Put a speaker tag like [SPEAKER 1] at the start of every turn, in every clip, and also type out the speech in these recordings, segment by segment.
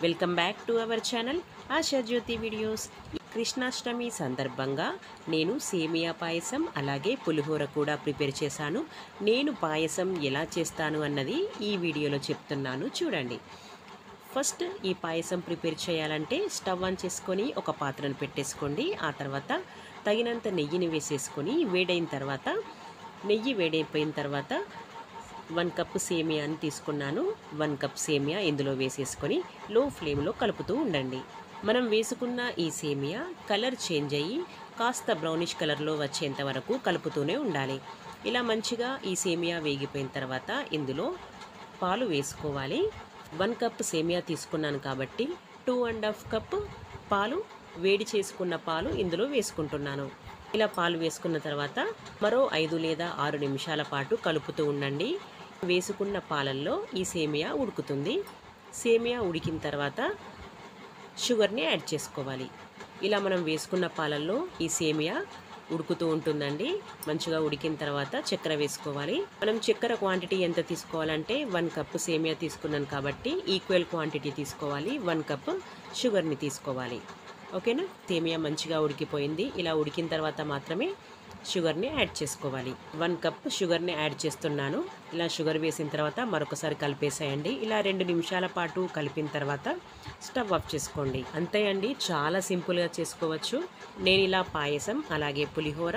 [SPEAKER 1] Welcome back to our channel Asha Jyoti videos. Krishnashtami సందర్భంగా నేను సేమియా పాయసం అలాగే పులిహోర కూడా ప్రిపేర్ చేశాను. నేను పాయసం ఎలా చేస్తాను అన్నది ఈ వీడియోలో చెప్తున్నాను, చూడండి. ఫస్ట్ ఈ పాయసం ప్రిపేర్ చేయాలంటే స్టవ్ ఆన్ చేసుకొని ఒక పాత్రను పెట్టేసుకోండి. ఆ తర్వాత తగినంత నెయ్యిని వేసేసుకొని నెయ్యి వేడైపోయిన తర్వాత 1 కప్పు సేమియాని తీసుకున్నాను. 1 కప్ సేమియా ఇందులో వేసేసుకొని లో ఫ్లేమ్లో కలుపుతూ ఉండండి. మనం వేసుకున్న ఈ సేమియా కలర్ చేంజ్ అయ్యి కాస్త బ్రౌనిష్ కలర్లో వచ్చేంత వరకు కలుపుతూనే ఉండాలి. ఇలా మంచిగా ఈ సేమియా వేగిపోయిన తర్వాత ఇందులో పాలు వేసుకోవాలి. 1 కప్ సేమియా తీసుకున్నాను కాబట్టి 2.5 కప్ పాలు, వేడి చేసుకున్న పాలు ఇందులో వేసుకుంటున్నాను. ఇలా పాలు వేసుకున్న తర్వాత మరో 5 లేదా 6 నిమిషాల పాటు కలుపుతూ ఉండండి. వేసుకున్న పాలల్లో ఈ సేమియా ఉడుకుతుంది. సేమియా ఉడికిన తర్వాత షుగర్ని యాడ్ చేసుకోవాలి. ఇలా మనం వేసుకున్న పాలల్లో ఈ సేమియా ఉడుకుతూ ఉంటుందండి. మంచిగా ఉడికిన తర్వాత చక్కెర వేసుకోవాలి. మనం చక్కెర క్వాంటిటీ ఎంత తీసుకోవాలంటే 1 కప్పు సేమియా తీసుకున్నాను కాబట్టి ఈక్వల్ క్వాంటిటీ తీసుకోవాలి. 1 కప్ షుగర్ని తీసుకోవాలి. ఓకేనా? సేమియా మంచిగా ఉడికిపోయింది. ఇలా ఉడికిన తర్వాత మాత్రమే షుగర్ని యాడ్ చేసుకోవాలి. 1 కప్ షుగర్ని యాడ్ చేస్తున్నాను. ఇలా షుగర్ వేసిన తర్వాత మరొకసారి కలిపేసేయండి. ఇలా 2 నిమిషాల పాటు కలిపిన తర్వాత స్టవ్ ఆఫ్ చేసుకోండి. అంతే అండి, చాలా సింపుల్గా చేసుకోవచ్చు. నేను ఇలా పాయసం అలాగే పులిహోర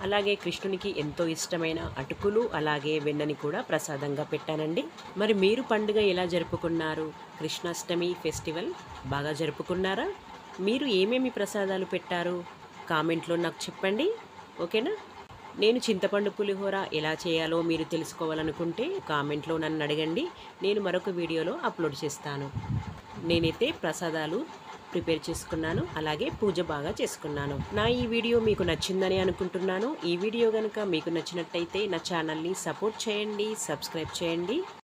[SPEAKER 1] అలాగే కృష్ణునికి ఎంతో ఇష్టమైన అటుకులు అలాగే వెన్నని కూడా ప్రసాదంగా పెట్టానండి. మరి మీరు పండుగ ఎలా జరుపుకున్నారు? కృష్ణాష్టమి ఫెస్టివల్ బాగా జరుపుకున్నారా? మీరు ఏమేమి ప్రసాదాలు పెట్టారు? కామెంట్లో నాకు చెప్పండి. ఓకేనా? నేను చింతపండు పులిహోర ఎలా చేయాలో మీరు తెలుసుకోవాలనుకుంటే కామెంట్లో నన్ను అడగండి. నేను మరొక వీడియోలో అప్లోడ్ చేస్తాను. నేనైతే ప్రసాదాలు ప్రిపేర్ చేసుకున్నాను, అలాగే పూజ బాగా చేసుకున్నాను. నా ఈ వీడియో మీకు నచ్చిందని అనుకుంటున్నాను. ఈ వీడియో కనుక మీకు నచ్చినట్టయితే నా ఛానల్ని సపోర్ట్ చేయండి, సబ్స్క్రైబ్ చేయండి.